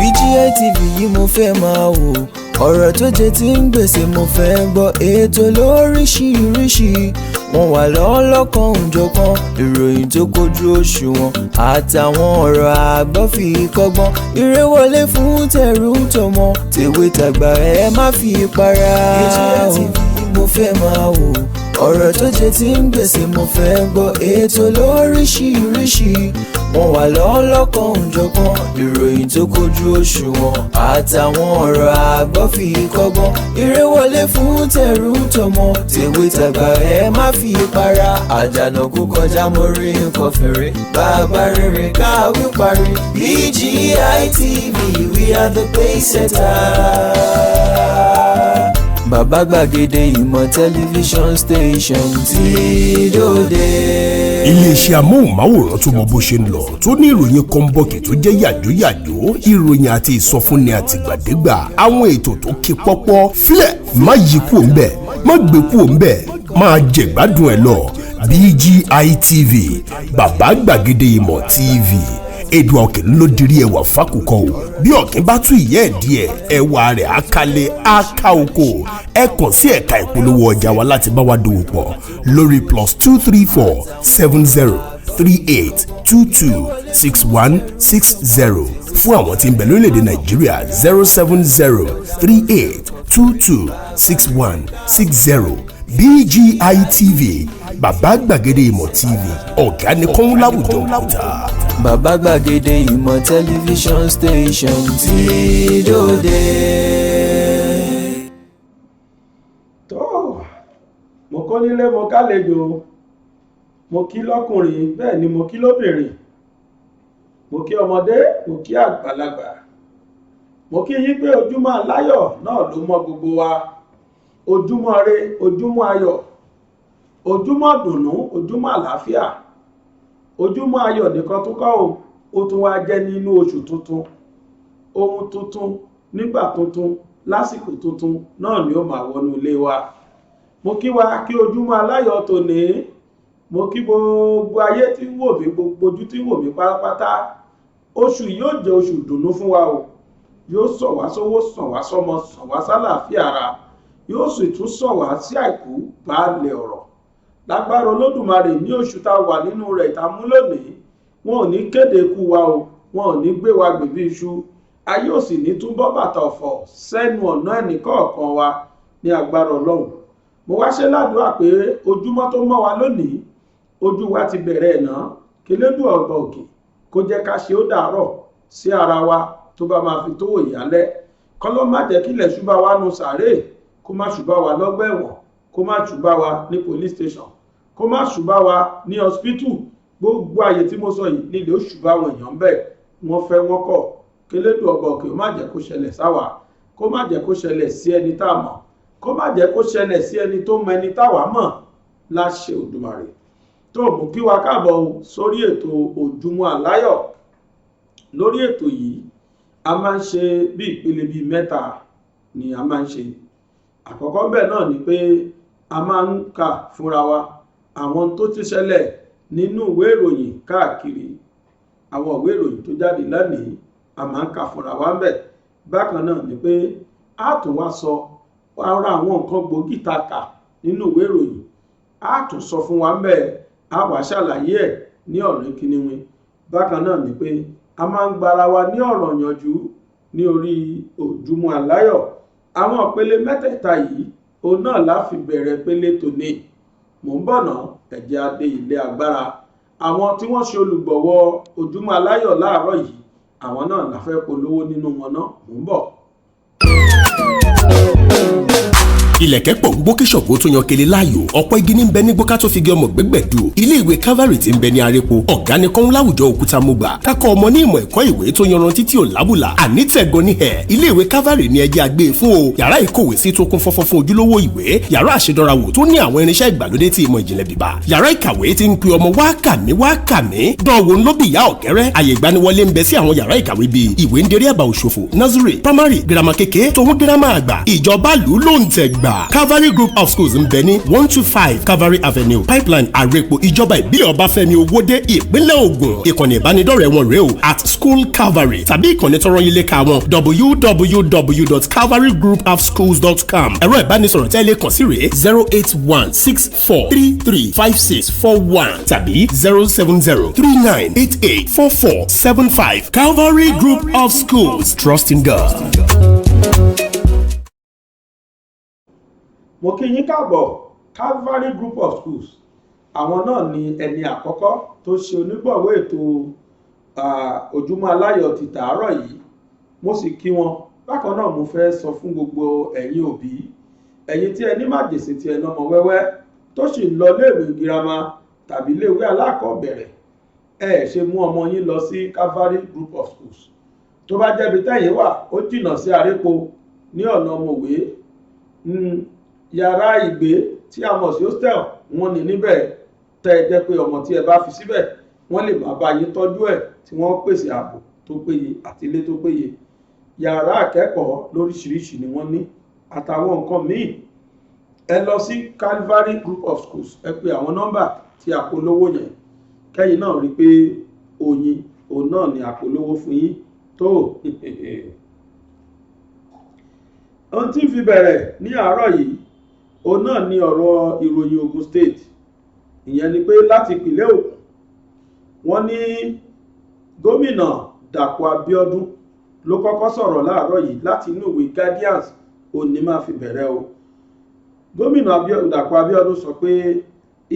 BGI TV yìí mo fẹ́ máa wò, ọ̀rọ̀ tó jẹ ti ń gbèsè mo fẹ́ gbọ́, ètò lóríṣiríṣi wọ́n wà lọ́lọ́kan òjọ̀kan, ìròyìn tó kojú òṣùwọ̀n àtàwọn ọ̀rọ̀ àgbọ́ fi kọ́gbọ́n, eré wọlé fún tẹ̀rù tọmọ tèwe tàgbà ẹ má fi para. BGI TV mo fẹ́ máa wò, ọ̀rọ̀ tó jẹ ti ń gbèsè mo fẹ́ gbọ́, ètò lóríṣiríṣi wọ́n wà lọ́lọ́kan òjọ̀kan, ìròyìn tó kojú òṣùwọ̀n àtàwọn ọ̀rọ̀ àgbọ́ fi kọ́gbọ́n, eré wọlé fún tẹ̀rù tọmọ tèwe tàgbà ẹ má fi para. Àjànàkú kọjá mo rí nǹkan fèrè, bàbá rere káwí parí. BGI TV, we are the pacesetters. Bàbá gbàgede ìmọ̀ tẹlifíṣọ̀n station tí dòde. Iléeṣẹ́ amóhùnmáwòrán tó mọ bó ṣe ń lọ, tó ní ìròyìn kọ́ńbọ̀kì tó jẹ́ yàjóyàjó, ìròyìn àti ìsọfúnni àtìgbàdégbà, àwọn ètò tó ké pọ́pọ́ filẹ̀ má yí kúò ń bẹ̀, má gbé kúò ń bẹ̀, máa jẹ̀gbádùn ẹ̀ lọ. BGI TV, bàbá gbàgede ìmọ̀ TV. Èdùà Òkè ló dirí ẹwà fákòkò o, bí ọ̀kín bá tú ìyẹ́ ẹ̀ díẹ̀ ẹwà rẹ̀ àkàlẹ̀ àkà oko. Ẹ kàn sí ẹ̀ka ìpolówó ọjà wa láti bá wa dòwò pọ̀ lórí +234 70 38 22 61 60 fún àwọn tí ń bẹ lórílẹ̀‐èdè Nàìjíríà 070 38 22 61 60. BGI TV, bàbá gbàgede ìmọ̀ TV, ọ̀gá ni kọ́ń láwùjọ òkúta. Bàbá gbàgede ìmọ̀ tẹlifíṣọ̀n station tí dòde. tó mo kọ́ nílé mo kálejò, mo kí lọ́kùnrin bẹ́ẹ̀ ni mo kí lóbìnrin, mo kí ọmọdé mo kí àgbàlagbà, mo kí yín pé ojúmọ́ aláyọ̀ náà ló mọ́ gbogbo wa, ojúmọ́ ire, ojúmọ́ ayọ̀, ojúmọ́ dùnnú, ojúmọ́ àlàáfíà, ojúmọ́ ayọ̀ nìkan tó kọ́ ó tún wá jẹ́ nínú oṣù tuntun, ohun tuntun nígbà tuntun lásìkò tuntun náà ni ó máa wọnú ilé wa. Mo kí wa kí ojúmọ́ aláyọ̀ tòní, mo kí gbogbo ayé tí ń wò mí, gbogbo ojú tí ń wò mí pátápátá. Oṣù yìí yóò jẹ́ oṣù dùnnú fún wa o, yóò sọ̀ wá sówó, sàn wá sọ́mọ, sàn wá sálàáfíà ara, yóò sì tún sọ̀ wá sí àìkú baálẹ̀ ọ̀rọ̀. Lágbára Olódùmarè ní oṣù tá a wà nínú rẹ̀ tá a mú lónìí, wọn ò ní kéde ikú wa o, wọn ò ní gbé wa gbèbí iṣu, ayé ò sì ní túbọ̀ bàtà ọ̀fọ̀ sẹ́nu ọ̀nà ẹnìkọ̀ọ̀kan wa ní agbára Ọlọ́run. Mo wá ṣe ládùúrà pé ojúmọ́ tó mọ́ wa lónìí, ojú wa ti bẹ̀rẹ̀ ẹ̀nà, kí Elédùà ọba òkè kó jẹ́ ká ṣe ó dàárọ̀ sí ara wa tó bá máa fi tó ìyálẹ́. Kọ́lọ́ má jẹ́ kílẹ̀ ṣúbà wa nu sàárè, kó má ṣùbà wa lọ́gbà ẹ̀wọ̀n, kó má ṣùbà wa ní police station, kó má ṣùbà wa ní hospital. Gbogbo àyè tí mo sọ yìí nílé ó ṣùbà àwọn èèyàn bẹ́ẹ̀, wọ́n fẹ́ wọ́n kọ̀. Kí Elédùà ọba òkè má jẹ́ kó ṣẹlẹ̀ sáwà, kó má jẹ́ kó ṣẹlẹ̀ sí ẹni tá a mọ̀, kó má jẹ́ kó ṣẹlẹ̀ sí ẹni tó mọ ẹni táwa mọ̀, láṣẹ Òdùmarè. Tó mú kí wa káàbọ̀ sórí ètò Ojúmọ́ Aláyọ̀. Lórí ètò yìí a máa ń ṣe bí ìpele bíi mẹ́ta ni a máa ń ṣe. Àkọ́kọ́ bẹ́ẹ̀ náà ni pé a máa ń kà fúnra wa àwọn tó ti ṣẹlẹ̀ nínú ìwé ìròyìn káàkiri, àwọn ìwé ìròyìn tó jáde lónìí a máa ń kà fúnra wa ńbẹ̀. Bákan náà ni pé a tún wá sọ ara àwọn nǹkan gbòógì tá a kà nínú ìwé ìròyìn, a tún sọ fún wa ńbẹ̀, a wá ṣàlàyé ẹ̀ ní ọ̀rẹ́ kíníwín. Bákan náà ni pé a máa ń gbára wa ní ọ̀rọ̀ yanjú ní orí Ojúmọ́ Aláyọ̀. Àwọn ìpele mẹ́tẹ̀ẹ̀ta yìí òun náà la fi bẹ̀rẹ̀ pélé tòní. Mò ń bọ̀ náà, ẹ jẹ́ a dé ilé agbára. Àwọn tí wọ́n ṣe olùgbọ̀wọ́ Ojúmọ́ Aláyọ̀ láàárọ̀ yìí, àwọn náà la fẹ́ polówó nínú wọn náà. Mò ń bọ̀. Ilẹ̀kẹ̀ pọ̀ gbó kí ṣọ̀gbó tó yan kele láàyò, ọ̀pọ̀ igi ní bẹ nígbó ká tó fi gé ọmọ gbẹ́gbẹ̀dù. Ilé ìwé Calvary tí ń bẹ ní Arépo, ọ̀gá ni kọ́ń láwùjọ òkúta mo gbà. Kákọ́ ọmọ ní ìmọ̀ ẹ̀kọ́ ìwé tó yanrantí tí ò lábùlà. Àní tẹ̀gọ́ ní ẹ̀, ilé ìwé Calvary ni ẹjẹ́ àgbé fún o. Yàrá ìkówé sí tó kún fọ́fọ́ fún ojúlówó ìwé. Yàrá àṣedọ́rawò tó ní àwọn irinṣẹ́ ìgbàlódé tí ìmọ̀ ìjìnlẹ̀ bíbá. Yàrá ìkàwé tí ń pe ọmọ wá kà mí. Dánwò ń lóbi ìyá ọ̀kẹ́rẹ́. Àyè ìgbaniwọlé ń bẹ sí àwọn yàrá ìkàwé bíi ìwé ń derí àbá òṣòfò, nursery, primary, girama kékeré, tòun girama àgbà. Ìjọba lù ló ń tẹ̀ gbà. gbà. Calvary Group of Schools ń bẹ ní 125 Calvary Avenue Pipeline Àrèpò ìjọba ìbílẹ̀ Ọbáfẹ́mi Owódé ìpínlẹ̀ Ògùn. Ìkànnì ìbánidọ́rẹ̀ẹ́ wọn rèé o @School Calvary tàbí ìkànnì tọrọ yín léka wọn www.calvarygroupofschools.com. ẹ̀rọ ìbánisọ̀rọ̀ tẹ́lẹ̀ kàn sí rèé 08164335641 tàbí 07039884475. Calvary Group of Schools, trust in God. mo kí yín káàbọ̀ Calvary Group of Schools. Àwọn náà ni ẹni àkọ́kọ́ tó ṣe onígbọ̀wọ́ ètò ojúmọ́ aláyọ̀ ti tàárọ̀ yìí. Mo sì kí wọn. Bákan náà mo fẹ́ sọ fún gbogbo ẹ̀yin òbí, ẹ̀yin tí ẹ ní májèsín tí ẹ nọmọ wẹ́wẹ́ tó sì ń lọ léèwé girama tàbí léèwé alákọ̀ọ́bẹ̀rẹ̀, ẹ ṣe mú ọmọ yín lọ sí Calvary Group of Schools. Tó bá jẹ́bi tẹ́yìn wà ó jìnnà sí Àrèpò ní ọ̀nà Mòwe, yàrá ìgbé tí a mọ̀ sí hostel wọn ní níbẹ̀ tẹ́ ẹ jẹ́ pé ọmọ tí ẹ bá fi síbẹ̀ wọ́n lè máa bá yín tọ́jú ẹ̀ tí wọ́n pèsè ààbò tó péye àti ilé tó péye. Yàrá akẹ́kọ̀ọ́ lóríṣiríṣi ni wọ́n ní àtàwọn nǹkan míì. Ẹ lọ sí Calvary Group of Schools, ẹ pè àwọn nọ́mbà tí a polówó yẹn kẹ́yìn náà rí pé oyin òun náà ni a polówó fún yín tó. Ohun tí ń fi bẹ̀rẹ̀ ní àárọ̀ yìí òun náà ni ọ̀rọ̀ ìròyìn Ògùn State. Ìyẹn ni pé láti ìpínlẹ̀ Ògùn wọ́n ní gómìnà Dàpọ̀ Abíọ́dún ló kọ́kọ́ sọ̀rọ̀ láàárọ̀ yìí láti inú ìwé Guardians òní máa fi bẹ̀rẹ̀ o. Gómìnà Dàpọ̀ Abíọ́dún sọ pé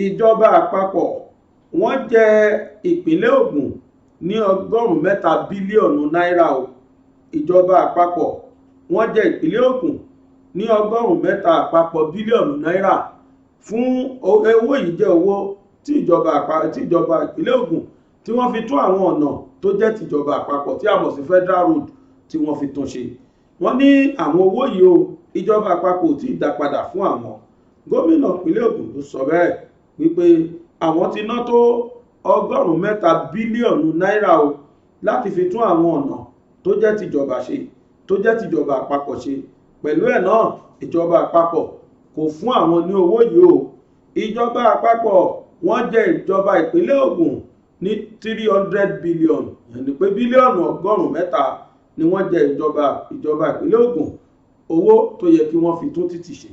ìjọba àpapọ̀ wọ́n jẹ ìpínlẹ̀ Ògùn ní 300 bílíọ̀nù náírà o. Ìjọba àpapọ̀ wọ́n jẹ ìpínlẹ̀ Ògùn ní 300 àpapọ̀ bílíọ̀nù náírà fún owó yìí jẹ́ owó tí ìjọba ìpínlẹ̀ Ògùn tí wọ́n fi tún àwọn ọ̀nà tó jẹ́ tìjọba àpapọ̀ tí a mọ̀ sí Federal Road tí wọ́n fi tún ṣe. Wọ́n ní àwọn owó yìí o ìjọba àpapọ̀ ò tí ì dá padà fún àwọn. Gómìnà ìpínlẹ̀ Ògùn ló sọ bẹ́ẹ̀ wípé àwọn ti ná tó 300 bílíọ̀nù náírà o láti fi tún àwọn ọ̀nà tó jẹ́ tìjọba ṣe, tó jẹ́ tìjọba àpapọ̀ ṣe. Pẹ̀lú ẹ̀ náà ìjọba àpapọ̀ kò fún àwọn ní owó yìí o. Ìjọba àpapọ̀ wọ́n jẹ ìjọba ìpínlẹ̀ Ògùn ní 300 bílíọ̀nù, yẹn ni pé bílíọ̀nù 300 ni wọ́n jẹ ìjọba ìpínlẹ̀ Ògùn owó tó yẹ kí wọ́n fi tún títì ṣe.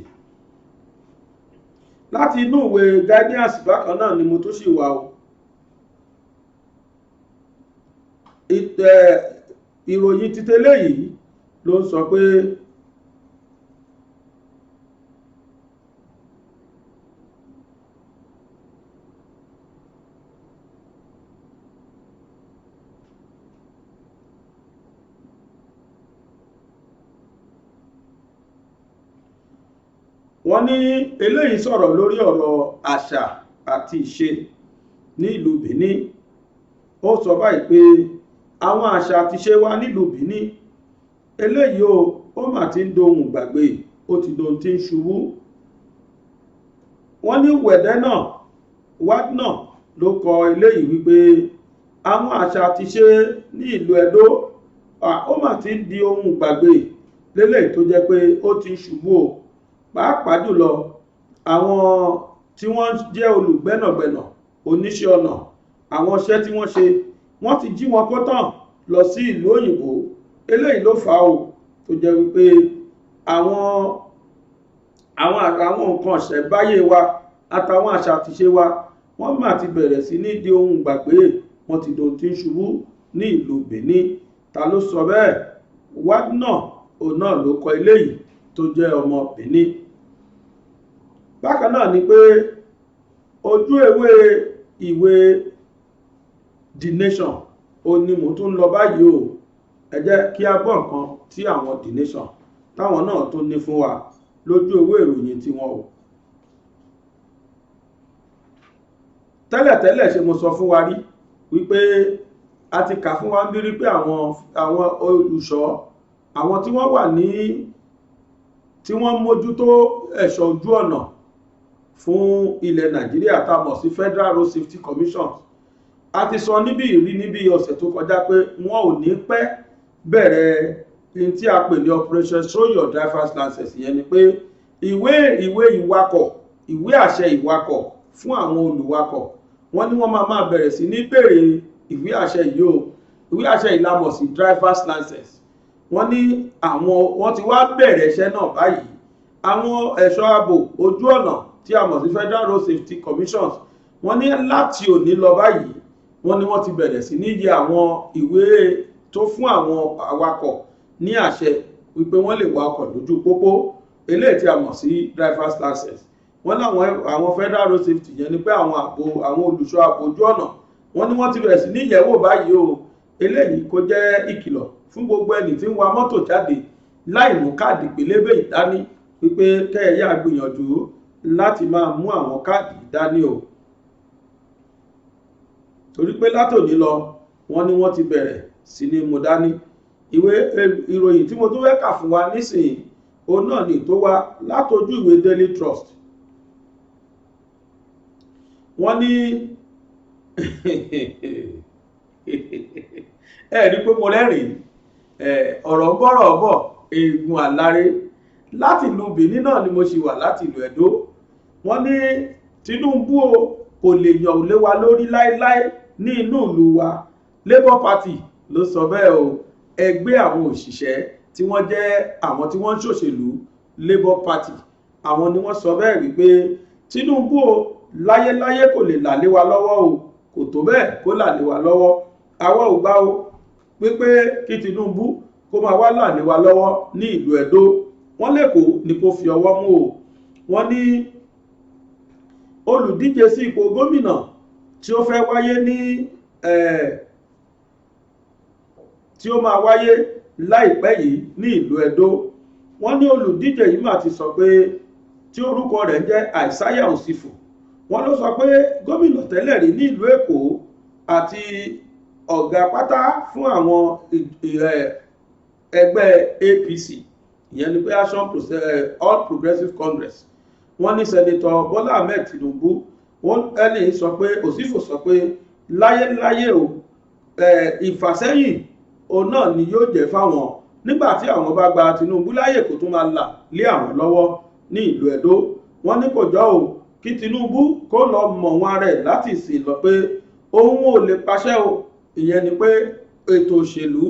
Láti inú ìwé Guardians bákan náà ni mo tó sì wà o. Ìròyìn títẹ́lẹ̀ yìí ló ń sọ pé wọ́n ní eléyìí sọ̀rọ̀ lórí ọ̀rọ̀ àṣà àti ìṣe ní ìlú Benin. Ó sọ báyìí pé àwọn àṣà àti ìṣe wa nílùú Benin eléyìí ó mà ti ń dohun gbàgbé, ó ti dohun tí ń ṣubú. Wọ́n ní Wádnà ló kọ eléyìí wípé àwọn àṣà àti ìṣe ní ìlú Ẹdó ó mà ti ń di ohun gbàgbé lélẹ́yìí tó jẹ́ pé ó ti ń ṣubú o. Pàápàá jùlọ àwọn tí wọ́n jẹ́ olùgbẹ́nàgbẹ́nà, oníṣẹ́ ọnà, àwọn iṣẹ́ tí wọ́n ṣe wọ́n ti jí wọn kó tán lọ sí ìlú òyìnbó. Eléyìí ló fà á o tó jẹ́ wípé àwọn nǹkan ìṣẹ̀ǹbáyé wa àtàwọn àṣà àtiṣe wa wọ́n mà ti bẹ̀rẹ̀ sí ní di ohun gbàgbé, wọ́n ti dohun tí ń ṣubú ní ìlú Benin. Ta ló sọ bẹ́ẹ̀? Wádnà òun náà ló kọ eléyìí tó jẹ́ ọmọ Benin. Bákan náà ni pé ojú ewé ìwé The Nation ó ní mo tún lọ báyìí o. Ẹ jẹ́ kí a gbọ́ nǹkan tí àwọn The Nation táwọn náà tó ní fún wa lójú ewé ìròyìn tí wọ́n o. Tẹ́lẹ̀tẹ́lẹ̀ ṣe mo sọ fún wa rí wípé a ti kà fún wa ń bírí pé àwọn olùṣọ́, àwọn tí wọ́n wà tí wọ́n mójútó ẹ̀ṣọ́ ojú ọ̀nà fún ilẹ̀ Nàìjíríà tá mọ̀ sí Federal Road Safety Commission. A ti sọ níbi ọ̀sẹ̀ tó kọjá pé wọ́n ò ní pẹ́ bẹ̀rẹ̀ in tí a pè ní Operation Show Your Driver's License. Yẹn ni pé ìwé ìwakọ̀, ìwé àṣẹ ìwakọ̀ fún àwọn olùwakọ̀. Wọ́n ní wọ́n máa bẹ̀rẹ̀ sí ní béèrè ìwé àṣẹ yìí o, ìwé àṣẹ ìlámọ̀ sí driver's license. Wọ́n ní wọ́n ti wá bẹ̀rẹ̀ iṣẹ́ náà báyìí. Àwọn ẹ̀ṣọ́ ààbò ojú ọ̀nà tí a mọ̀ sí Federal Road Safety Commissions, wọ́n ní láti òní lọ báyìí, wọ́n ní wọ́n ti bẹ̀rẹ̀ sí ní yẹ àwọn ìwé tó fún àwọn awakọ̀ ní àṣẹ wípé wọ́n lè wa ọkọ̀ lójú pópó, eléyìí tí a mọ̀ sí driver's license. Wọ́n láwọn àwọn Federal Road Safety yẹn ni pé àwọn olùṣọ́ ààbò ojú ọ̀nà, wọ́n ní wọ́n ti bẹ̀rẹ̀ sí ní yẹ̀wò báyìí o. Eléyìí kò jẹ́ ìkìlọ̀ fún gbogbo ẹni tí ń wa mọ́tò jáde láì mú káàdì pélébé ìdání, wípé kẹ́ẹ̀yà gbìyànjú láti máa mú àwọn káàdì ìdání o, torí pé látòní lọ wọ́n ní wọ́n ti bẹ̀rẹ̀ sí ní mú dání. Ìròyìn tí mo tún fẹ́ kà fún wa nísìnyí, òun náà ni tó wá látojú ìwé Daily Trust. Wọ́n ní ẹ̀rí pé mo rẹ́rìn, ọ̀rọ̀ ń bọ̀rọ̀ bọ̀, eegun àláré. Láti ìlú Benin náà ni mo ṣì wà, láti ìlú Ẹdó. Wọ́n ní Tinubu kò lè yàn ò lé wa lórí láéláé ní inú ìlú wa. Labour Party ló sọ bẹ́ẹ̀ o. Ẹgbẹ́ àwọn òṣìṣẹ́ tí wọ́n jẹ́ àwọn tí wọ́n ń ṣòṣèlú Labour Party, àwọn ni wọ́n sọ bẹ́ẹ̀ wípé Tinubu láyéláyé kò lè là lé wa lọ́wọ́ o, kò tó bẹ́ẹ̀ kó là lé wa lọ́wọ́. Àwa ò gbà o pé kí Tinubu kó máa wá là lé wa lọ́wọ́ ní ìlú Ẹdó. Wọ́n lẹ́kọ̀ọ́ ni kó fi ọwọ́ mú o. Wọ́n ní olùdíje sí ipò gómìnà tí ó fẹ́ wáyé tí ó máa wáyé láìpẹ́ yìí ní ìlú Ẹdó. Wọ́n ní olùdíje yìí mà ti sọ pé, tí orúkọ rẹ̀ jẹ́ Àìsáyà Òsìfò, wọ́n ló sọ pé gómìnà tẹ́lẹ̀ rí ní ìlú Èkó àti ọ̀gá pátá fún àwọn ẹgbẹ́ APC, ìyẹn ni pé All Progressive Congress. Wọ́n ní sẹ́nitọ̀ Bọ́lá Ahmed Tinubu, wọ́n ẹni sọ pé Òsìfò sọ pé láyéláyé o, ìfàsẹ́yìn òun náà ni yóò jẹ́ fáwọn nígbà tí àwọn bá gba Tinubu láyè kó tún máa là lé àwọn lọ́wọ́ ní ìlú Ẹdó. Wọ́n ní kò jọ o kí Tinubu kó lọ mọ̀ wọn rẹ̀ láti sìn lọ pé òun ò lè pàṣẹ o, ìyẹn ni pé ètò òṣèlú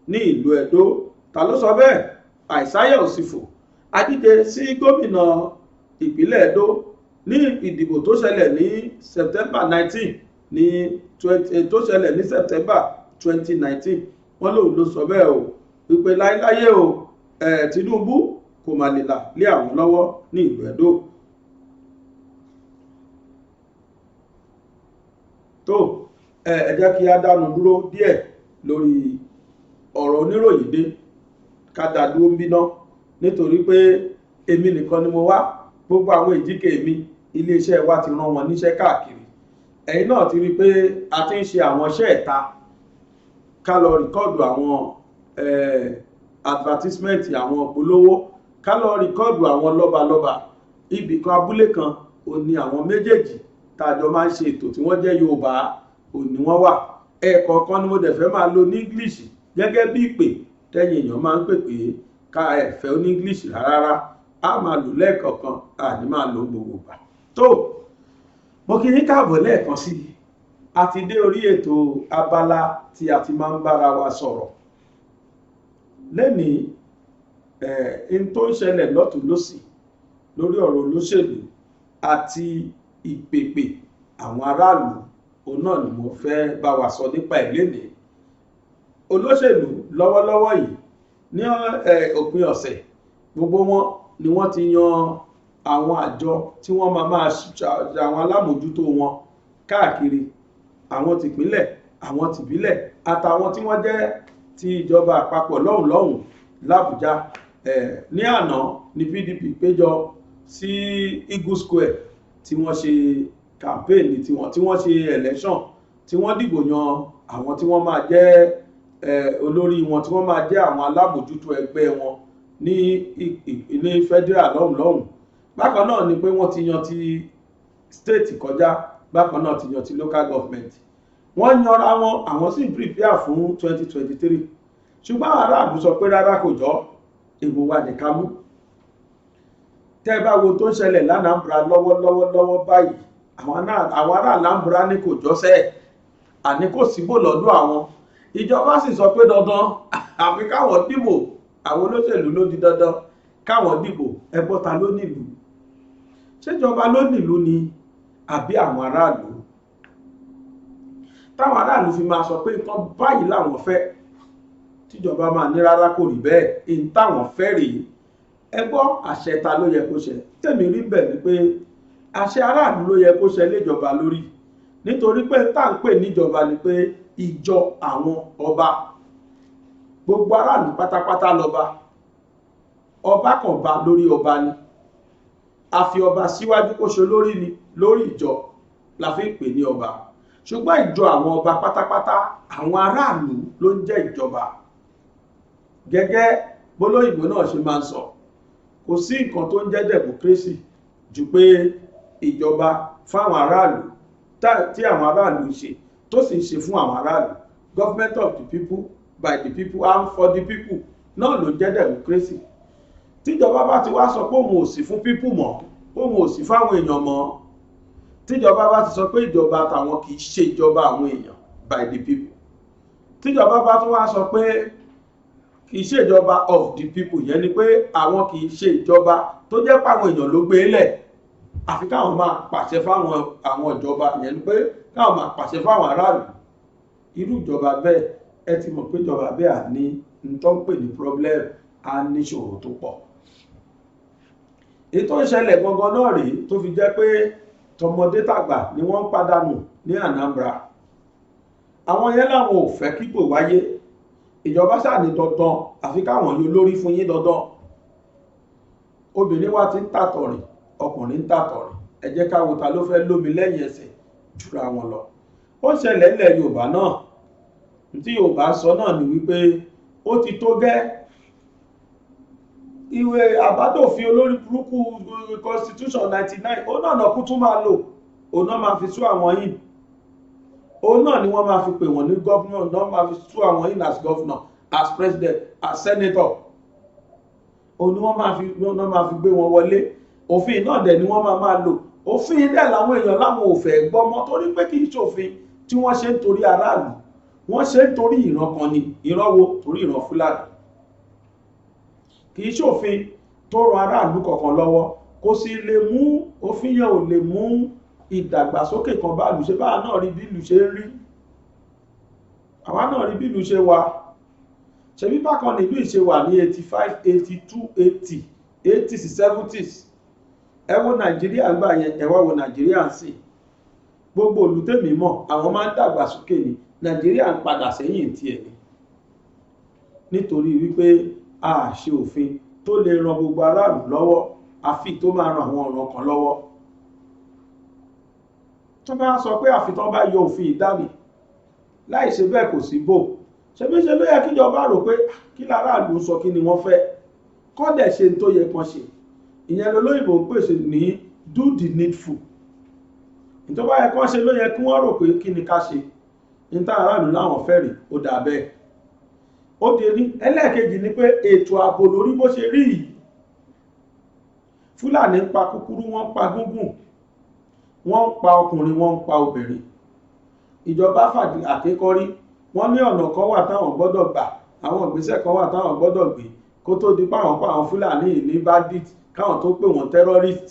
ní ìlú Ẹdó. Ta ló sọ bẹ́ẹ̀? Àìsáyà Òsìfò, adíje sí gómìnà ìpínlẹ̀ Ẹdó ní ìdìbò tó ṣẹlẹ̀ ní September 19 tó ṣẹlẹ̀ ní September 2019. Wọ́n lòun ló sọ bẹ́ẹ̀ o, wípé láyéláyé o, Tinubu kò mà lè là lé àwọn lọ́wọ́ ní ìlú Ẹdó. tó ẹ jẹ́ kí a dánu dúró díẹ̀ lórí ọ̀rọ̀ oníròyìn dé, ká dá dúró ń bíná, nítorí pé èmi nìkan ni mo wá, gbogbo àwọn èjìké mi iléeṣẹ́ wa ti rán wọn níṣẹ́ káàkiri. Ẹ̀yin náà ti rí pé a ti ń ṣe àwọn iṣẹ́ ẹ̀ta, ká lọ rìkọ́ọ̀dù àwọn advertisement àwọn polówó, ká lọ rìkọ́ọ̀dù àwọn lọ́balọ́ba. Ibì kan abúlé kan ò ní àwọn méjèèjì tàjọ máa ń ṣe ètò tí wọ́n jẹ́ Yorùbá ò ní wọ́n wà. Ẹ̀ẹ̀kọ̀ọ̀kan ni mo dẹ̀ fẹ́ máa lo ní English gẹ́gẹ́ bí ìpè tẹ́yìn èèyàn máa ń pè pé ká ẹ̀fẹ́ ó ní English rárá, a máa lò lẹ́ẹ̀kọ̀ọ̀kan, a ní máa lò gbogbo gbà. Tó mo kí yín káàbọ̀ lẹ́ẹ̀kan sí i, a ti dé orí ètò abala tí a ti máa ń bára wa sọ̀rọ̀. Lẹ́nìí n tó ń ṣẹlẹ̀ lọ́tùn lósì lórí ọ̀rọ̀ olóṣèlú àti ìpèpè àwọn aráàlú, òun náà ni mo fẹ́ bá wa sọ nípa ẹ̀ lénìí. Olóṣèlú lọ́wọ́lọ́wọ́ yìí ní òpin ọ̀sẹ̀, gbogbo wọn ni wọ́n ti yan àwọn àjọ tí wọ́n máa ṣe àwọn alámòjútó wọn káàkiri, àwọn tìpínlẹ̀, àwọn tìbílẹ̀, àtàwọn tí wọ́n jẹ́ ti ìjọba àpapọ̀ lọ́hùn l'Àbújá. Ní àná ni PDP péjọ sí Eagle Square tí wọ́n ṣe kàmpéènì tiwọn, tí wọ́n ṣe election, tí wọ́n dìbò yan àwọn tí wọ́n máa jẹ́ olórí wọn, tí wọ́n máa jẹ́ àwọn alámòjútó ẹgbẹ́ wọn ní ilé federal lọ́hùn. Bákan náà ni pé wọ́n ti yan ti state kọjá, bákan náà ti yan ti local government. Wọ́n yanra wọn, àwọn sì ń prepare fún 2023. Ṣùgbọ́n aráàlú sọ pé rárá kò jọ, èbò wa nìkan mú. tẹ́ bá wo tó ń ṣẹlẹ̀ l'Anambra lọ́wọ́lọ́wọ́ báyìí àwọn ará Anambra ní kò jọ́sẹ̀ àní kò síbò lọ́dọ̀ àwọn ìjọba sì sọ pé dandan àfi káwọn dìbò àwọn olóṣèlú ló di dandan káwọn dìbò ẹgbọ́ta ló nílùú ṣèjọba ló nílùú ni àbí àwọn aráàlú táwọn aráàlú fi máa sọ pé nǹkan báyìí làwọn fẹ́ tíjọba máa ní rárá kò rí bẹ́ẹ̀ èyí táwọn fẹ́ rèé ẹ gbọ́ àṣẹ ta ló yẹ kó ṣẹ tèmi rí bẹ́ẹ̀ ni pé àṣẹ aráàlú ló yẹ kó ṣẹ léjọba lórí nítorí pé tá à ń pè níjọba ni pé ìjọ àwọn ọba gbogbo aráàlú pátápátá lọ́ba ọba kan bá lórí ọba ni a fi ọba síwájú kó ṣe lórí ni lórí ìjọ la fi ń pè ní ọba ṣùgbọ́n ìjọ àwọn ọba pátápátá àwọn aráàlú ló ń jẹ́ ìjọba gẹ́gẹ́ bólóyìnbó náà ṣe máa ń sọ kò sí nǹkan tó ń jẹ́ democracy ju pé ìjọba fáwọn aráàlú tí àwọn aráàlú ṣe tó sì ń ṣe fún àwọn aráàlú government of the people by the people and for the people náà ló jẹ́ democracy tíjọba bá ti wá sọ pé òun ò sí fún people mọ́ òun ò sí fáwọn èèyàn mọ́ tíjọba bá ti sọ pé ìjọba tàwọn kì í ṣe ìjọba àwọn èèyàn by the people tíjọba bá tún wá sọ pé kì í ṣe ìjọba of the people yẹn ni pé àwọn kì í ṣe ìjọba tó jẹ́ pàwọn èèyàn ló gbé lẹ̀ àfi káwọn máa pàṣẹ fáwọn àwọn ìjọba yẹn ni pé káwọn máa pàṣẹ fáwọn aráàlú irú ìjọba bẹ́ẹ̀ ẹ ti mọ̀ pé ìjọba bẹ́ẹ̀ à ní tó ń pè ní problem á níṣòro tó pọ̀ ètò ìṣẹ̀lẹ̀ gangan náà rèé tó fi jẹ́ pé tọmọdé tàgbà ni wọ́n ń pàdánù ní Anambra àwọn yẹn làwọn ò fẹ́ kígbò wáyé ìjọba ṣáà ní dandan àfi káwọn yóò lórí fún yín dandan obìnrin wa ti ń tàtọ̀rìn ọkùnrin ń tàtọ̀rìn ẹ jẹ́ káwọn ta ló fẹ́ lómi lẹ́yìn ẹsẹ̀ jura wọn lọ ó ṣẹlẹ̀ ilẹ̀ Yorùbá náà tí Yorùbá sọ náà ni wípé ó ti tó gẹ́ ìwé àbádòfin olórí burúkú constitution 99 ó náà kú tún máa lò òun náà máa fi sú àwọn yìí òun náà ni wọ́n máa fi pè wọ́n ní governor náà máa fi sú àwọn yìí as governor as president as senator òun ni wọ́n máa fi gbé wọn wọlé òfin náà dẹ̀ ni wọ́n máa lò òfin dẹ̀ làwọn èèyàn láwọn ò fẹ́ gbọ́ mọ́ torí pé kì í ṣòfin tí wọ́n ṣe ń torí aráàlú wọ́n ṣe ń torí ìran kan ni ìran wo torí ìran Fúlàní kì í ṣòfin tó ran aráàlú kọ̀ọ̀kan lọ́wọ́ kò sì lè mú òfin yẹn ò lè mú ìdàgbàsókè kan bá lù ṣe báwa náà rí bí lù ṣe ń rí àwa náà rí bí lù ṣe wà ṣebí bákan nílùú ìṣe wà ní 85 82 80 sí 70s ẹ wo Nàìjíríà gbà yẹn ẹ wá wo Nàìjíríà sí gbogbo olùtẹ̀mí mọ̀ àwọn máa ń dàgbàsókè ní Nàìjíríà ń padà sẹ́yìn tiẹ̀ ni nítorí wípé a ṣe òfin tó lè ran gbogbo aráàlú lọ́wọ́ àfi tó máa ran àwọn ọ̀ràn kan lọ́wọ́ tó bá sọ pé àfi tó bá yọ òfin ìdánì láì ṣe bẹ́ẹ̀ kò sí bò ṣebíṣe ló yẹ kíjọba rò pé kí láràlú sọ kí ni wọ́n fẹ́ kọ́ dẹ̀ ṣe tó yẹ kan ṣe ìyẹn lolóyìnbó ń pèsè ní do the needful ìjọba yẹ kán ṣe ló yẹ kí wọ́n rò pé kí ni ká ṣe níta aráàlú láwọn fẹ́ rí ó dà bẹ́ẹ̀ ó di ní ẹlẹ́ẹ̀kejì ni pé ètò ààbò lórí bó ṣe rí yìí Fúlàní ń pa kúkúrú wọ́n ń pa gúngùn wọ́n ń pa ọkùnrin wọ́n ń pa obìnrin ìjọba fàdí àkékọ́rí wọ́n ní ọ̀nà kan wà táwọn gbọ́dọ̀ gbà àwọn ìgbésẹ̀ kan wà táwọn gbọ́dọ̀ gbé kó tó di páwọn pa àwọn Fúlàní ní bandit káwọn tó pè wọ́n terrorist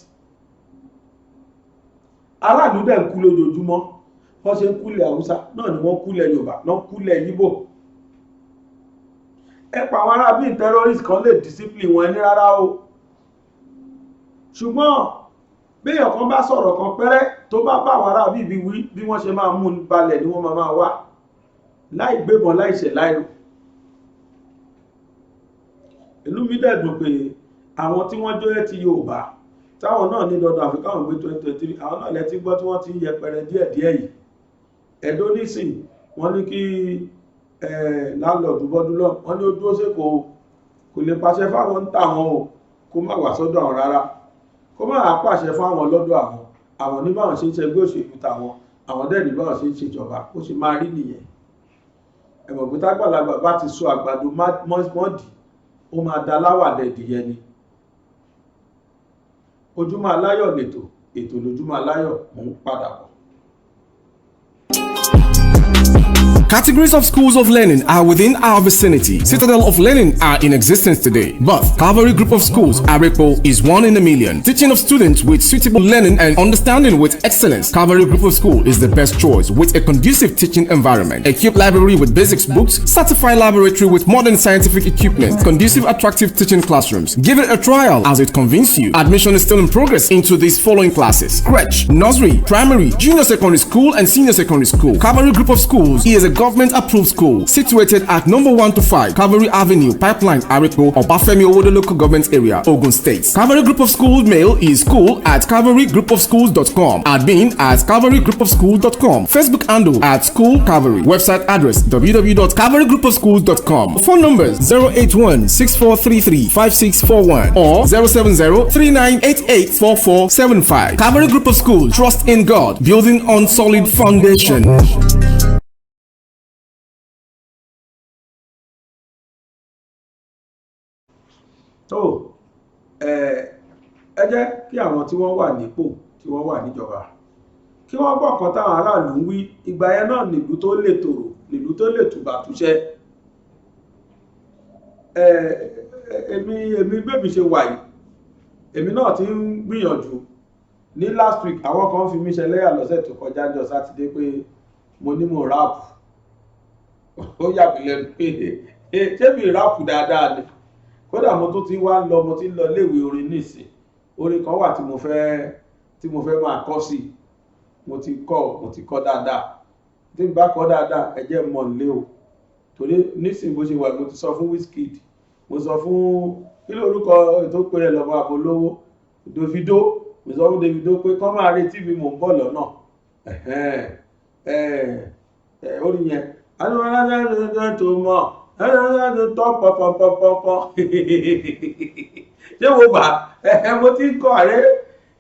aráàlú dẹ̀ ń kú lójoojúmọ́ wọ́n ṣe ń kúlẹ̀ Haúsá náà ni wọ́n kúlẹ̀ Yorùbá náà kúlẹ̀ Yíbò ẹ pa àwọn ará bíi terrorist kan lè discipline wọn ní rárá o ṣùgbọ́n béèyàn kan bá sọ̀rọ̀ kan pẹ́rẹ́ tó bá bá àwọn ará bíi wí bí wọ́n ṣe máa mú un balẹ̀ ni wọ́n máa wá láì gbébọn láì ṣẹ̀ láìrò ìlú mi dẹ̀ dùn pé àwọn tí wọ́n jẹ́ ti Yorùbá táwọn náà ní dandan àfi káwọn gbé 2023 àwọn náà lẹ́tí gbọ́ tí wọ́n ti ń yẹpẹrẹ díẹ̀díẹ̀ yìí Ẹdó nísìn wọ́n ní kí láńlọ́ọ̀dù bọ́dúnlọ́ wọ́n ní ó dúró sí kò lè pàṣẹ fáwọn ń tà wọn o kó má wà sọ́dọ̀ àwọn rárá kó má wà pàṣẹ fáwọn lọ́dọ̀ àwọn ní báwọn ṣe ń ṣe ẹgbẹ́ òṣèlú tàwọn àwọn dẹ̀ ní báwọn ṣe ń ṣèjọba ó ṣe máa rí nìyẹn ẹ̀mọ̀ pé tágbàlagbà bá ti so àgbàdo mọ́dì ó máa da láwàdẹ̀ ìdìyẹ ni Ojúmọ́ Aláyọ̀ lètò, ètò lójúmọ́ Aláyọ̀, mò ń padà bọ̀. Categories of schools of learning are within our vicinity. Citadel of Learning are in existence today, but Calvary Group of Schools, Arepo, is one in a million. Teaching of students with suitable learning and understanding with excellence, Calvary Group of Schools is the best choice with a conducive teaching environment. Equipped library with basics books, certified laboratory with modern scientific equipment, conducive attractive teaching classrooms. Give it a trial as it convinces you. Admission is still in progress into these following classes: crèche, nursery, primary, junior secondary school, and senior secondary school. Calvary Group of Schools is a government-approved school situated at number 1 to 5 Calvary Avenue, Pipeline, Arepo, Obafemi Owodo Local Government Area, Ogun State. Calvary Group of Schools mail is school@calvarygroupofschools.com. Admin at calvarygroupofschools.com. Facebook handle at School Calvary. Website address www.calvarygroupofschools.com. Phone numbers 081-6433-5641 or 070-3988-4475. Calvary Group of Schools. Trust in God, building on solid foundation. tó ẹ jẹ́ kí àwọn tí wọ́n wà nípò tí wọ́n wà níjọba kí wọ́n gbọ́ kan táwọn aráàlú ń wí. Ìgbà yẹn náà nílùú tó lè tòrò, nílùú tó lè tùbà túṣẹ́. èmi bébì ṣe wà yìí, èmi náà ti ń gbìyànjú. Ní last week àwọn kan fi mí ṣẹlẹ́yà lọ́sẹ̀ tó kọjá jọ sátidé pé mo ní mo ráàpù. Ó yà mí lẹ́nu pé ṣé mi ráàpù dáadáa ni. Kódà mo tó ti wá lọ, mo ti lọ léèwé orin nísìn. Orin kan wà tí mo fẹ́ máa kọ sí. Mo ti kọ dáadáa. Tí n bá kọ dáadáa ẹ jẹ́ mọ̀ nílé o. Torí nísìn bó ṣe wà, mo ti sọ fún Wizkid, mo sọ fún kí lórúkọ ètò péré lọ́mọ àbólówó Davido, mo sọ fún Davido pé kọ́ máa retí mi, mò ń bọ̀ lọ́nà. Orin yẹn adúmọ̀lá tó mọ̀ tọ́ pọ̀pọ̀pọ̀pọ̀ ṣé mo gbà mo ti ń kọ àrẹ,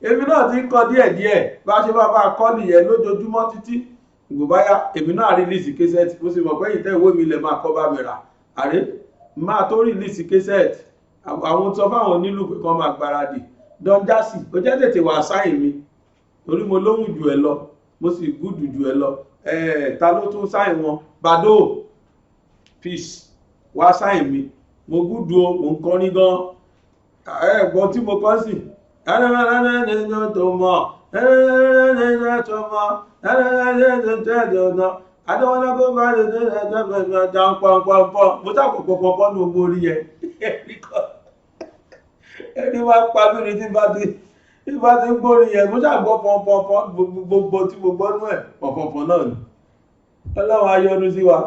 èmi náà ti ń kọ díẹ̀díẹ̀ bá ṣe bá kọ́ nìyẹn lójoojúmọ́ títí ìgbòbáyá èmi náà rìlíìsì késẹ́ẹ̀tì. Mo sì mọ̀ pé ìtẹ́ ìwé mi lè máa kọ́ bá mi rà àrẹ máa tó rìlíìsì késẹ́ẹ̀tì. Àwọn sọ fáwọn onílù pé kán máa gbáradì. Don Jazzy ó jẹ́ tètè wá sáyìn mi torí mo lóhùn jù ẹ lọ, mo sì gúdù jù ẹ lọ. Ta ló tún sáyìn wọn? Bado Peace wá sáyìn mi, mo gúdù o, mo ń kọrin gan. Ẹ̀gbọ́n tí mo kọ́ sí tó mọ̀ adọ́wọ́lọ́gbọ́ bá dáun pọ̀npọ̀npọ̀ mo tàpọ̀pọ̀pọ̀ ní ogbó orí yẹn. Ẹni wá pàbírí tí bá ti ń gbórí yẹn, mo ṣàgbọ́ pọ̀npọ̀npọ̀ gbogbo tí mo gbọ́ nú ẹ̀ pọ̀npọ̀npọ̀ náà ni. Ọlọ́run ayọ́nú sí wa.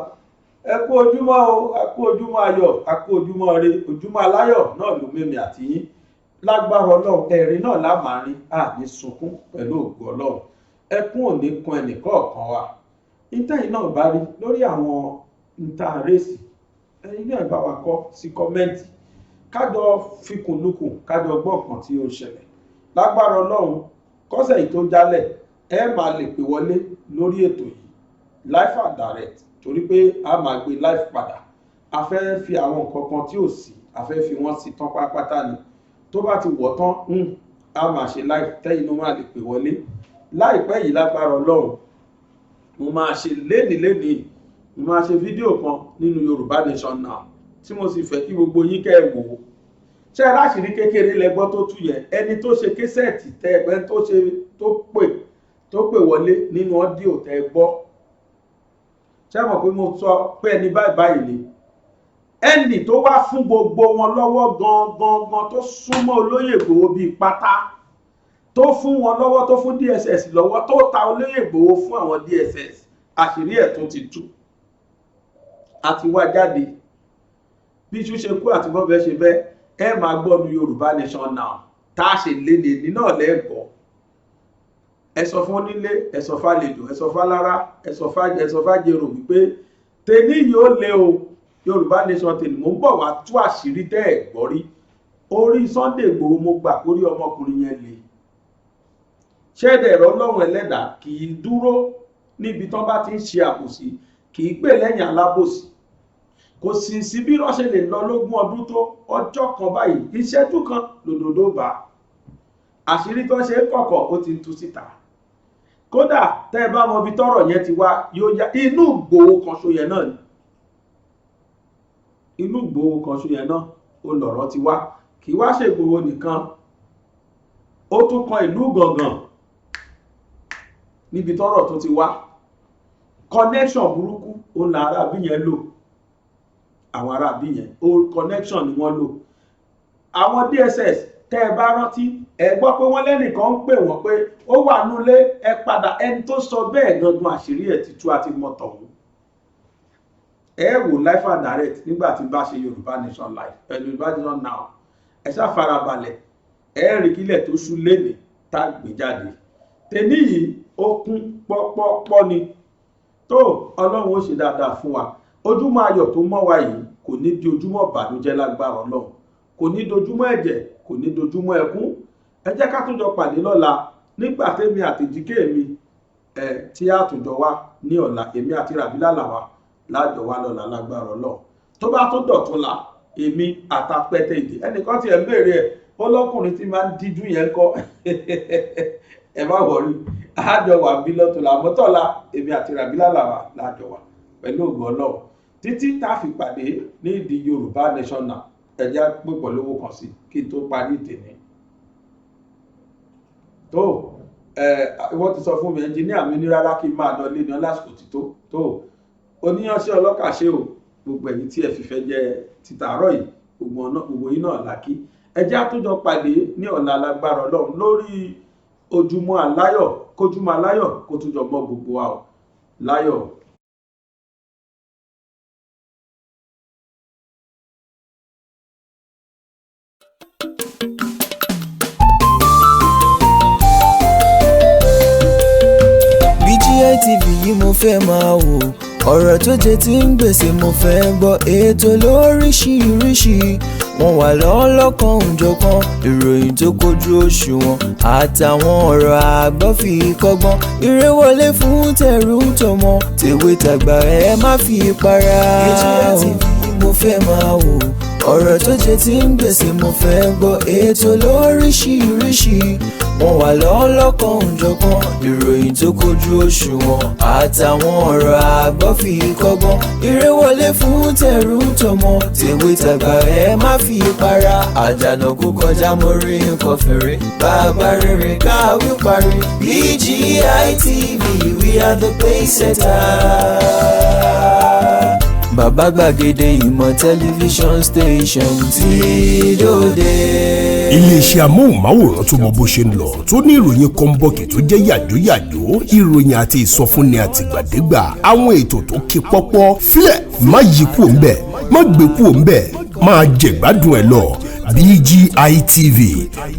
Ẹ kú ojúmọ́ o, a kú ojúmọ́ ayọ̀, a kú ojúmọ́ ire, ojúmọ́ aláyọ̀ náà ló mẹ́mi àti yín. Lágbára Ọlọ́run ẹ̀rín náà lámàárín àní sunkún pẹ̀lú ògo Ọlọ́run. Ẹkún ò ní kan ẹnìkọ̀ọ̀kan wa. Ìtẹ́yìn náà bá rí lórí àwọn ìtàrẹ́sì, ẹ̀yin náà bá wa kọ sí kọ́mẹ́ǹtì, kájọ fikùnlukùn, kájọ gbọ́ nǹkan tí ó ń ṣẹlẹ̀. Lágbára Ọlọ́run kọ́sẹ̀ yìí tó jálẹ̀ ẹ máa lè pè wọlé lórí ètò yìí live and direct, torí pé a máa gbé live padà. A fẹ́ fi àwọn nǹkan kan tí ò sí, a fẹ́ fi wọ́n sí tán pátápátá ni. Tó bá ti wọ̀ tán a máa ṣe live tẹ́yìn náà máa lè pè wọlé. Láìpẹ́ yìí lágbára Ọlọ́run mo máa ṣe lénìí mo máa ṣe fídíò kan nínú Yorùbá Nation Now tí mo sì fẹ́ kí gbogbo yín kẹ́ ẹ wò ó. Ṣé láṣìírí kékeré lẹ́gbọ́ tó tú yẹ ẹni tó ṣe késẹ́ẹ̀tì tẹ ẹgbẹ́ tó pè wọlé nínú ọ́díò tẹ gbọ́. Ṣé mọ̀ pé mo sọ pé ẹni báyìí ni ẹni tó wá fún gbogbo wọn lọ́wọ́ gangan tó súnmọ́ olóyè Ìgbòho bíi pátá, tó fún wọn lọ́wọ́, tó fún DSS lọ́wọ́, tó ta olóyè Ìgbòho fún àwọn DSS. Àṣírí ẹ̀ tún ti tú, àti wá jáde bí iṣu ṣe kú àti bọ́bẹ̀ ṣe bẹ́. Ẹ máa gbọ́ ní Yorùbá Nation Now tá a ṣe lé ní náà lẹ́ẹ̀kọ́. Ẹ sọ fún onílé, ẹ sọ fàlejò, ẹ sọ fálára, ẹ sọ fàjèrò wípé tèmi yóò lé o. Yorùbá Nation tèmi mò ń bọ̀ wá tú àṣírí tẹ́ ẹ̀ gbọ́ rí. Orí Sunday Ìgbòho mo gbà orí ọmọkùnrin yẹn le. Ṣẹ́ẹ̀dẹ̀ ẹ̀rọ Ọlọ́run ẹlẹ́dàá kì í dúró níbi tán bá ti ń ṣe àbòsí, kì í pè lẹ́yìn alábòsí. Kò sì sí bí rọ́ṣẹ́ lè lọ lógún ọdún tó ọjọ́ kan báyìí ìṣẹ́jú kan lòdòdó bá. àṣírí tó ṣe é kọ̀kọ̀ ó ti ń tú síta. Kódà tẹ́ ẹ bá mọ ibi tọ́rọ̀ yẹn ti wá yóò yá inú Ìgbòho kan ṣo yẹn náà ni inú Ìgbòho kan ṣo yẹn náà ó lọ̀rọ̀ ti wá kì í wá ṣe Ìgbòho nìkan ó tún kan ìlú Ìgàngàn níbi tọ́rọ̀ tó ti wá connection burúkú ó la arábí yẹn lò àwọn arábí yẹn ó connection ni wọ́n lò àwọn DSS tẹ́ ẹ bá rántí ẹ gbọ́ pé wọ́n lẹ́nìkan ń pè wọ́n pé ó wà nílé ẹ padà ẹni tó sọ bẹ́ẹ̀ gangan àṣírí ẹ̀ ti tú àti mọ̀tọ̀ ọ̀hún ẹ wò live and direct nígbà tí bá ṣe Yorùbá Nation live Yorùbá Nation now ẹ ṣá farabalẹ̀ ẹ rí kílẹ̀ tó ṣú lénìí tá a gbé jáde tèmi yìí ó kún pọ́pọ́pọ́ ni tó Ọlọ́run ó ṣe dáadáa fún wa ojúmọ́ ayọ̀ tó mọ́ wa yìí kò ní di ojúmọ́ ìbànújẹ́ lágbára Ọlọ́run kò ní dojúmọ́ ẹ̀jẹ̀ kò ní dojúmọ́ ẹkún ẹ jẹ́ ká tún jọ pàdé lọ́la nígbà tèmi àti jíkẹ́ mi tí a tún jọ wá ní ọ̀la èmi àti Ràbílà làwà lájọ wá lọ́la lágbára Ọlọ́run tó bá tún dọ̀túnla èmi àtàpẹ́tẹ́ ìdè ẹnìkan tí ẹ̀ ń béèrè ẹ̀ ó lọ́kùnrin tí máa ń díjú yẹn kọ́ ẹ má wọrí àjọ wà bí lọ́tọ̀ọ̀la mọ́tọ́la èmi àti Ràbílà làwà lájọ wà pẹ̀lú ògo Ọlọ́run títí tá a fi pàdé ní ìdí Yorùbá Nation now ẹ̀jẹ̀ pípọ̀ lówó kan sí kí n tó parí ìtẹ̀ní. tó wọ́n ti sọ fún mi ẹnjìníà mi ní rárá kí n máa lọ lé ní lásìkò tító tó oníyanṣẹ́ ọlọ́kà ṣe o gbogbo ẹ̀yin tí ẹ fìfẹ́ jẹ títàárọ̀ yìí gbogbo yín náà lákì ẹ̀jẹ̀ àtúnjọ pàdé ní ọ̀la lágbára Ọlọ́run lórí ojúmọ́ aláyọ̀ kójúmọ́ aláyọ̀ kó tún jọ mọ́ gbogbo wa o láyọ̀. BGI TV yìí mo fẹ́ máa wò ọ̀rọ̀ tó jẹ tí ń gbèsè mo fẹ́ gbọ́ ètò lóríṣiríṣi wọ́n wà lọ́lọ́kan òjọ̀kan ìròyìn tó kojú òṣùwọ̀n àtàwọn ọ̀rọ̀ àgbọ́ fi kọ́gbọ́n eré wọlé fún tẹ̀rù tọmọ tèwe tàgbà ẹ má fi para. BGI TV yìí mo fẹ́ máa wò ọ̀rọ̀ tó jẹ tí ń gbèsè mo fẹ́ gbọ́ ètò lóríṣiríṣi wọ́n wà lọ́lọ́kan òjọ̀kan ìròyìn tó kojú òṣùwọ̀n àtàwọn ọ̀rọ̀ àgbọ́ fi kọ́gbọ́n eré wọlé fún tẹ̀rù tọmọ tèwe tàgbà ẹ má fi para àjànà kó kọjá mórí nǹkan fèrè bàbá rere káwí parí BGI TV we are the pace setters. Bàbá Gbàgede ìmọ̀ tẹlifíṣọ̀n station tí dòde. Iléeṣẹ́ amóhùnmáwòrán tó mọ bó ṣe ń lọ tó ní ìròyìn kọ́ńbọ̀kì tó jẹ́ yàjóyàjó ìròyìn àti ìsọfúnni àtìgbàdégbà àwọn ètò tó ké pọ́pọ́ flẹ̀ má yí kúò ń bẹ̀ má gbé kúò ń bẹ̀ máa jẹ̀gbádùn ẹ̀ lọ BGI TV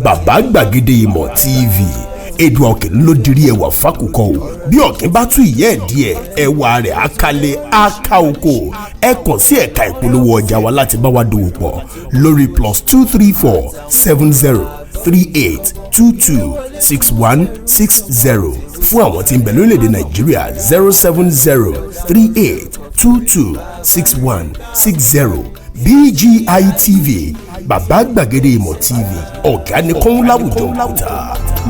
Bàbá Gbàgede ìmọ̀ TV Èdùà Òkè ló dirí ẹwà fákòkò o bí ọ̀kín bá tú ìyẹ́ ẹ̀ díẹ̀ ẹwà rẹ̀ àkàlẹ̀ àkà oko ẹ kàn sí ẹ̀ka ìpolówó ọjà wa láti bá wa dòwò pọ̀ lórí +234 70 38 22 61 60 fún àwọn tí ń bẹ lórílẹ̀‐èdè Nàìjíríà 070 38 22 61 60 BGI TV Bàbá Gbàgede ìmọ̀ TV ọ̀gá ni kọ́ń láwùjọ òkúta.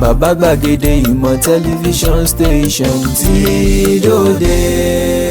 Bàbá Gbàgede ìmọ̀ tẹlifíṣọ̀n station tí dòde.